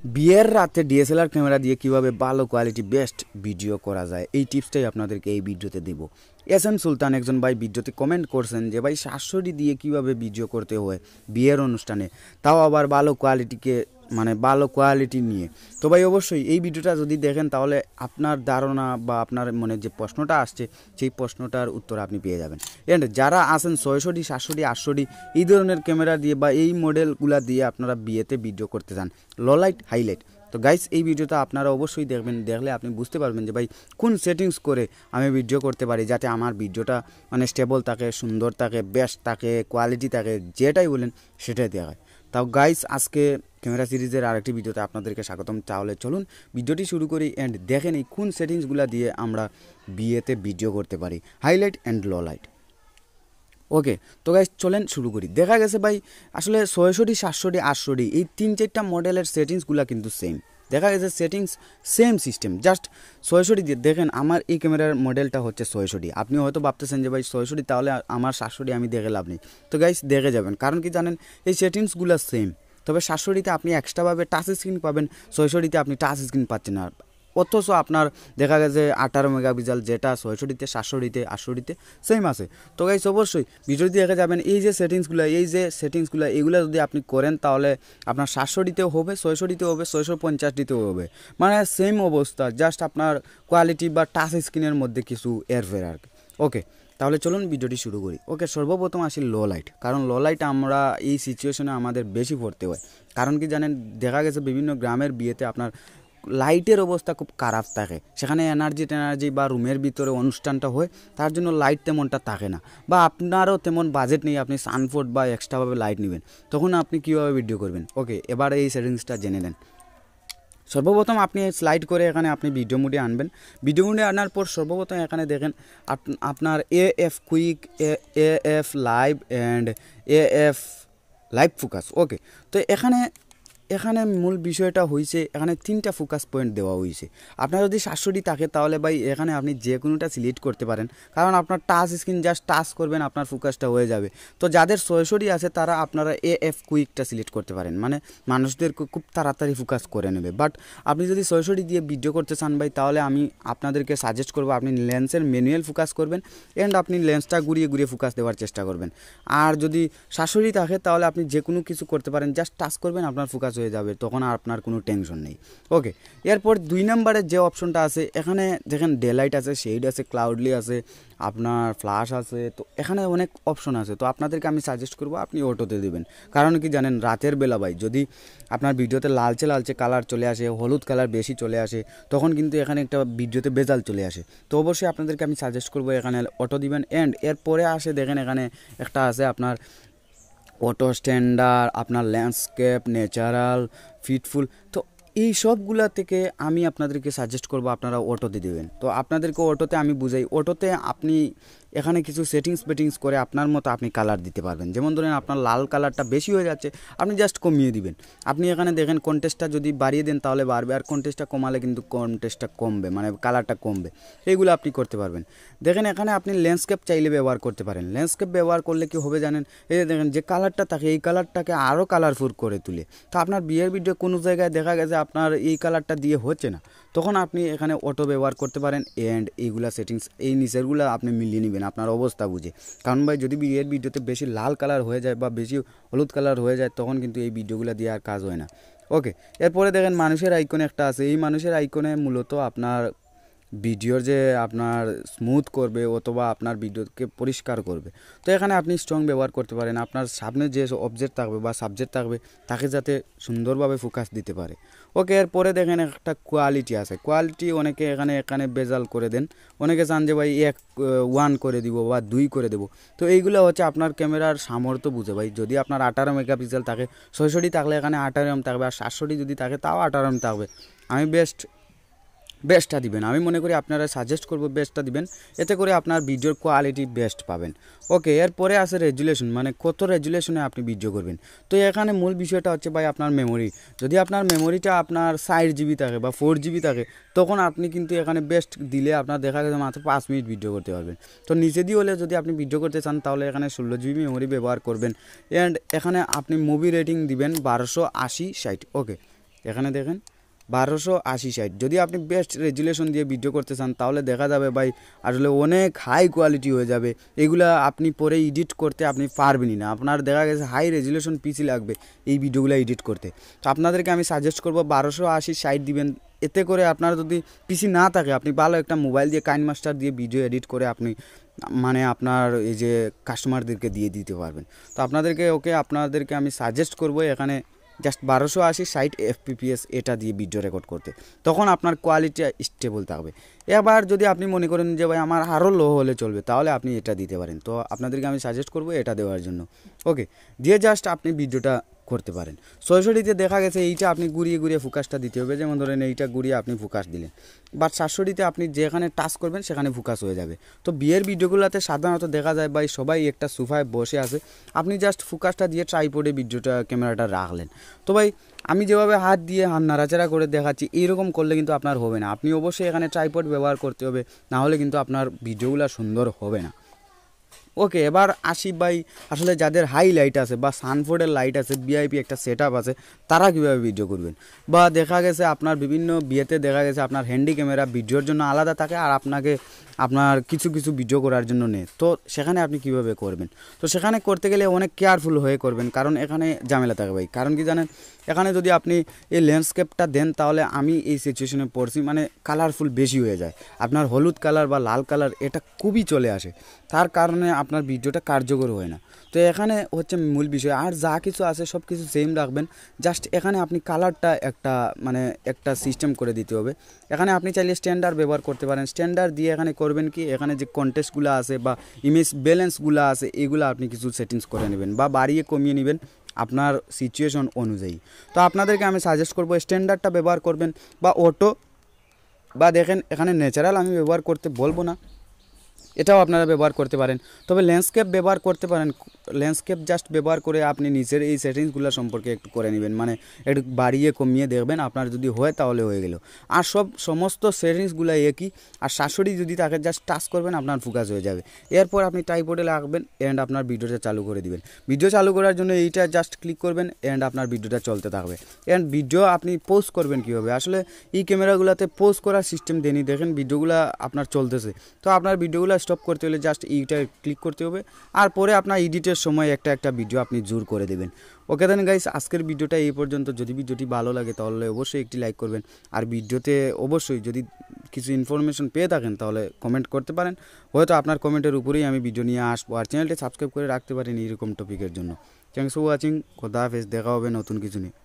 বিয়ের রাতে DSLR camera দিয়ে কিভাবে ভালো কোয়ালিটি বেস্ট ভিডিও করা যায় এই টিপসটাই আপনাদেরকে এই ভিডিওতে দেব। এস সুলতান একজন ভাই ভিডিওতে কমেন্ট করছেন যে ভাই শাশুড়ি দিয়ে কিভাবে ভিডিও করতে হয় বিয়ের অনুষ্ঠানে, তাও আবার ভালো কোয়ালিটিকে মানে ভালো কোয়ালিটি নিয়ে। তো ভাই অবশ্যই এই ভিডিওটা যদি দেখেন তাহলে আপনার ধারণা বা আপনার মনে যে প্রশ্নটা আসছে সেই প্রশ্নটার উত্তর আপনি পেয়ে যাবেন। এন্ড যারা আছেন 600D 700D 800D এই ধরনের ক্যামেরা দিয়ে বা এই মডেলগুলো দিয়ে আপনারা বিয়েতে ভিডিও করতে চান, লো লাইট হাইলাইট, তো গাইস এই ভিডিওটা আপনারা অবশ্যই দেখবেন। দেখলে আপনি বুঝতে পারবেন যে ভাই কোন সেটিংস করে আমি ভিডিও করতে পারি যাতে আমার ভিডিওটা মানে স্টেবল থাকে, সুন্দর থাকে, বেস্ট থাকে, কোয়ালিটি থাকে, যেটাই বলেন সেটাই দেখায়। তাও গাইস আজকে ক্যামেরা সিরিজের আরেকটি ভিডিওতে আপনাদেরকে স্বাগতম। তাহলে চলুন ভিডিওটি শুরু করি অ্যান্ড দেখেন এই কোন সেটিংসগুলো দিয়ে আমরা বিয়েতে ভিডিও করতে পারি, হাইলাইট অ্যান্ড লো লাইট। ওকে, তো গাইস চলেন শুরু করি। দেখা গেছে ভাই আসলে 600D 700D 800D এই 3-4টা মডেলের সেটিংসগুলো কিন্তু সেম। দেখা গেছে settings same system, just 600D দিয়ে দেখেন আমার এই ক্যামেরার মডেলটা হচ্ছে 600D। আপনি হয়তো ভাবতেছেন যে ভাই 600D তাহলে আমার 700D আমি দেখে লাভ নেই। তো গাইস দেখে যাবেন, কারণ কি জানেন এই সেটিংসগুলো সেম, তবে 700Dতে আপনি এক্সট্রাভাবে টাচ স্ক্রিন পাবেন, 600Dতে আপনি টাচ স্ক্রিন পাচ্ছেন না। অথচ আপনার দেখা গেছে 18 মেগাপিক্সেল যেটা 600Dতে 700Dতে 800Dতে সেম আছে। তো গাইস অবশ্যই ভিডিওটি দেখে যাবেন এই যে সেটিংসগুলো এগুলো যদি আপনি করেন তাহলে আপনার 700Dতেও হবে, 600Dতেও হবে, 650Dতেও হবে, মানে সেম অবস্থা, জাস্ট আপনার কোয়ালিটি বা টাচ স্ক্রিনের মধ্যে কিছু এরফের আর কি। ওকে, তাহলে চলুন ভিডিওটি শুরু করি। ওকে, সর্বপ্রথম আসি লো লাইট, কারণ লো লাইট আমরা এই সিচুয়েশনে আমাদের বেশি পড়তে হয়। কারণ কি জানেন দেখা গেছে বিভিন্ন গ্রামের বিয়েতে আপনার লাইটের অবস্থা খুব খারাপ থাকে, সেখানে এনার্জি বা রুমের ভিতরে অনুষ্ঠানটা হয়, তার জন্য লাইট তেমনটা থাকে না, বা আপনারও তেমন বাজেট নেই আপনি সানফোর্ড বা এক্সট্রাভাবে লাইট নেবেন, তখন আপনি কীভাবে ভিডিও করবেন। ওকে, এবার এই সেটিংসটা জেনে নেন। সর্বপ্রথম আপনি স্লাইড করে এখানে আপনি ভিডিও মোডে আনবেন। ভিডিও মোডে আনার পর সর্বপ্রথম এখানে দেখেন আপনার AF quick, AF live and AF live focus. Okay, তো এখানে মূল বিষয়টা হয়েছে এখানে 3টা ফোকাস পয়েন্ট দেওয়া হয়েছে। আপনার যদি 700D থাকে তাহলে ভাই এখানে আপনি যে কোনোটা সিলেক্ট করতে পারেন, কারণ আপনার টাচ স্ক্রিন জাস্ট টাচ করবেন আপনার ফোকাসটা হয়ে যাবে। তো যাদের 600D আছে তারা আপনারা এএফ কুইকটা সিলেক্ট করতে পারেন, মানে মানুষদেরকে খুব তাড়াতাড়ি ফোকাস করে নেবে। বাট আপনি যদি 600D দিয়ে ভিডিও করতে চান ভাই তাহলে আমি আপনাদেরকে সাজেস্ট করবো আপনি লেন্সের ম্যানুয়াল ফোকাস করবেন অ্যান্ড আপনি লেন্সটা ঘুরিয়ে ফোকাস দেওয়ার চেষ্টা করবেন। আর যদি 700D থাকে তাহলে আপনি যে কোনো কিছু করতে পারেন, জাস্ট টাচ করবেন আপনার ফোকাস হয়ে যাবে, তখন আর আপনার কোনো টেনশন নেই। ওকে, এরপর 2 নম্বরের যে অপশনটা আছে এখানে দেখেন ডে লাইট আছে, শেড আছে, ক্লাউডলি আছে, আপনার ফ্ল্যাশ আছে, তো এখানে অনেক অপশন আছে। তো আপনাদেরকে আমি সাজেস্ট করবো আপনি অটোতে দেবেন, কারণ কি জানেন রাতের বেলা ভাই যদি আপনার ভিডিওতে লালচে কালার চলে আসে, হলুদ কালার বেশি চলে আসে, তখন কিন্তু এখানে একটা ভিডিওতে বেজাল চলে আসে। তো অবশ্যই আপনাদেরকে আমি সাজেস্ট করবো এখানে অটো দিবেন। অ্যান্ড এরপরে আসে দেখেন এখানে একটা আছে আপনার অটো স্ট্যান্ডার্ড, আপনার ল্যান্ডস্কেপ, ন্যাচারাল, ফিটফুল, তো এই সবগুলা থেকে আমি আপনাদেরকে সাজেস্ট করবো আপনারা অটোতে দেবেন। তো আপনাদেরকে অটোতে আমি বুঝাই, অটোতে আপনি এখানে কিছু সেটিংস করে আপনার মতো আপনি কালার দিতে পারবেন। যেমন ধরেন আপনার লাল কালারটা বেশি হয়ে যাচ্ছে, আপনি জাস্ট কমিয়ে দিবেন। আপনি এখানে দেখেন কন্টেস্টটা যদি বাড়িয়ে দেন তাহলে বাড়বে, আর কন্টেস্টটা কমালে কিন্তু কন্টেস্টটা কমবে, মানে কালারটা কমবে। এইগুলো আপনি করতে পারবেন। দেখেন এখানে আপনি ল্যান্ডস্কেপ চাইলে ব্যবহার করতে পারেন। ল্যান্ডস্কেপ ব্যবহার করলে কি হবে জানেন, এই যে দেখেন যে কালারটা থাকে এই কালারটাকে আরও কালারফুল করে তুলে। তো আপনার বিয়ের ভিডিও কোনো জায়গায় দেখা গেছে আপনার এই কালারটা দিয়ে হচ্ছে না, তখন আপনি এখানে অটো ব্যবহার করতে পারেন। অ্যান্ড এইগুলা সেটিংস এই নিচেরগুলো আপনি মিলিয়ে নেবেন আপনার অবস্থা বুঝে, কারণ ভাই যদি বিয়ের ভিডিওতে বেশি লাল কালার হয়ে যায় বা বেশি হলুদ কালার হয়ে যায় তখন কিন্তু এই ভিডিওগুলো দিয়ে আর কাজ হয় না। ওকে, এরপরে দেখেন মানুষের আইকন একটা আছে, এই মানুষের আইকনে মূলত আপনার ভিডিওর যে আপনার স্মুথ করবে অথবা আপনার ভিডিওকে পরিষ্কার করবে। তো এখানে আপনি স্ট্রং ব্যবহার করতে পারেন, আপনার সামনে যে অবজেক্ট থাকবে বা সাবজেক্ট থাকবে তাকে যাতে সুন্দরভাবে ফোকাস দিতে পারে। ওকে, এরপরে দেখেন একটা কোয়ালিটি আছে, কোয়ালিটি অনেকে এখানে বেজাল করে দেন, অনেকে চান যে ভাই 1 করে দিব বা 2 করে দেবো। তো এইগুলো হচ্ছে আপনার ক্যামেরার সামর্থ্য বুঝে ভাই, যদি আপনার 18 মেগাপিক্সেল থাকে 600D থাকলে এখানে 18 থাকবে, আর 700D যদি থাকে তাও 18 থাকবে। আমি বেস্টটা দিবেন, আমি মনে করি আপনারা সাজেস্ট করবো বেস্টটা দিবেন, এতে করে আপনার ভিডিওর কোয়ালিটি বেস্ট পাবেন। ওকে, এরপরে আছে রেজুলেশন, মানে কত রেজুলেশনে আপনি ভিডিও করবেন। তো এখানে মূল বিষয়টা হচ্ছে ভাই আপনার মেমোরি, যদি আপনার মেমোরিটা আপনার 4GB থাকে বা 4GB থাকে তখন আপনি কিন্তু এখানে বেস্ট দিলে আপনার দেখা গেছে মাত্র 5 মিনিট ভিডিও করতে পারবেন। তো নিচে দিয়ে হলে যদি আপনি ভিডিও করতে চান তাহলে এখানে 16GB মেমোরি ব্যবহার করবেন। অ্যান্ড এখানে আপনি মুভি রেটিং দিবেন 1280/60। ওকে, এখানে দেখেন 1280/60। যদি আপনি বেস্ট রেজুলেশন দিয়ে ভিডিও করতে চান তাহলে দেখা যাবে ভাই আসলে অনেক হাই কোয়ালিটি হয়ে যাবে, এগুলা আপনি পরে এডিট করতে আপনি পারবেনই না, আপনার দেখা গেছে হাই রেজুলেশন পিসি লাগবে এই ভিডিওগুলো এডিট করতে। তো আপনাদেরকে আমি সাজেস্ট করবো 1280/60 দিবেন, এতে করে আপনার যদি পিসি না থাকে আপনি ভালো একটা মোবাইল দিয়ে কাইন মাস্টার দিয়ে ভিডিও এডিট করে আপনি মানে আপনার এই যে কাস্টমারদেরকে দিয়ে দিতে পারবেন। তো আপনাদেরকে আমি সাজেস্ট করবো এখানে জাস্ট 1280/60 FPS এটা দিয়ে ভিডিও রেকর্ড করতে, তখন আপনার কোয়ালিটি স্টেবল থাকবে। এবার যদি আপনি মনে করেন যে ভাই আমার আরও লো হলে চলবে তাহলে আপনি এটা দিতে পারেন, তো আপনাদেরকে আমি সাজেস্ট করবো এটা দেওয়ার জন্য। ওকে, দিয়ে জাস্ট আপনি ভিডিওটা করতে পারেন। 660 দেখা গেছে এইটা আপনি ঘুরিয়ে ঘুরিয়ে ফোকাসটা দিতে হবে, যেমন ধরেন এইটা ঘুরিয়ে আপনি ফোকাস দিলেন, বাট 760 আপনি যেখানে টাচ করবেন সেখানে ফোকাস হয়ে যাবে। তো বিয়ের ভিডিওগুলোতে সাধারণত দেখা যায় ভাই সবাই একটা সোফায় বসে আছে, আপনি জাস্ট ফোকাসটা দিয়ে ট্রাইপডে ভিডিওটা ক্যামেরাটা রাখলেন। তো ভাই আমি যেভাবে হাত দিয়ে হাত নাড়াচাড়া করে দেখাচ্ছি এইরকম করলে কিন্তু আপনার হবে না, আপনি অবশ্যই এখানে ট্রাইপড ব্যবহার করতে হবে, না হলে কিন্তু আপনার ভিডিওগুলো সুন্দর হবে না। ওকে, এবার আসি ভাই আসলে যাদের হাই লাইট আছে বা সানফোর্ডের লাইট আছে, ভিআইপি একটা সেট আপ আছে, তারা কীভাবে ভিডিও করবেন। বা দেখা গেছে আপনার বিভিন্ন বিয়েতে দেখা গেছে আপনার হ্যান্ডি ক্যামেরা ভিডিওর জন্য আলাদা থাকে আর আপনার কিছু ভিডিও করার জন্য নেই, তো সেখানে আপনি কিভাবে করবেন। তো সেখানে করতে গেলে অনেক কেয়ারফুল হয়ে করবেন, কারণ এখানে ঝামেলা থাকে ভাই। কারণ কি জানেন, এখানে যদি আপনি এই ল্যান্ডস্কেপটা দেন তাহলে আমি এই সিচুয়েশনে পড়ছি, মানে কালারফুল বেশি হয়ে যায়, আপনার হলুদ কালার বা লাল কালার এটা খুবই চলে আসে, তার কারণে আপনার ভিডিওটা কার্যকর হয় না। তো এখানে হচ্ছে মূল বিষয়, আর যা কিছু আছে সব কিছু সেম রাখবেন, জাস্ট এখানে আপনি কালারটা একটা সিস্টেম করে দিতে হবে। এখানে আপনি চাইলে স্ট্যান্ডার্ড ব্যবহার করতে পারেন, স্ট্যান্ডার্ড দিয়ে এখানে করবেন কি, এখানে যে কন্টেস্টগুলো আছে বা ইমেজ ব্যালেন্সগুলো আছে এগুলো আপনি কিছু সেটিংস করে নেবেন বা বাড়িয়ে কমিয়ে নেবেন আপনার সিচুয়েশন অনুযায়ী। তো আপনাদেরকে আমি সাজেস্ট করবো স্ট্যান্ডার্ডটা ব্যবহার করবেন বা অটো, বা দেখেন এখানে ন্যাচারাল আমি ব্যবহার করতে বলবো না, এটাও আপনারা ব্যবহার করতে পারেন। তবে ল্যান্ডস্কেপ ব্যবহার করতে পারেন, ল্যান্ডস্কেপ জাস্ট ব্যবহার করে আপনি নিচের এই সেটিংসগুলো সম্পর্কে একটু করে নেবেন, মানে একটু বাড়িয়ে কমিয়ে দেখবেন আপনার যদি হয় তাহলে হয়ে গেল। আর সমস্ত সেটিংসগুলো একই, আর 760 যদি তাকে জাস্ট টাচ করবেন আপনার ফোকাস হয়ে যাবে। এরপর আপনি ট্রাইপডে রাখবেন অ্যান্ড আপনার ভিডিওটা চালু করে দিবেন। ভিডিও চালু করার জন্য এইটা জাস্ট ক্লিক করবেন অ্যান্ড আপনার ভিডিওটা চলতে থাকবে। অ্যান্ড ভিডিও আপনি পোস্ট করবেন কীভাবে, আসলে এই ক্যামেরাগুলোতে পোস্ট করার সিস্টেম দেনি, দেখেন ভিডিওগুলো আপনার চলতেছে, তো আপনার ভিডিওগুলো স্টপ করতে হলে জাস্ট এইটা ক্লিক করতে হবে, আর পরে আপনার এডিটের সময় একটা ভিডিও আপনি জুর করে দেবেন। ওকে দেন গাইস, আজকের ভিডিওটা এই পর্যন্ত। যদি ভিডিওটি ভালো লাগে তাহলে অবশ্যই একটি লাইক করবেন, আর ভিডিওতে অবশ্যই যদি কিছু ইনফরমেশন পেয়ে থাকেন তাহলে কমেন্ট করতে পারেন, হয়তো আপনার কমেন্টের উপরেই আমি ভিডিও নিয়ে আসবো। আর চ্যানেলটি সাবস্ক্রাইব করে রাখতে পারেন এইরকম টপিকের জন্য। থ্যাংকস ফর ওয়াচিং, খোদা হাফেজ, দেখা হবে নতুন কিছু নিয়ে।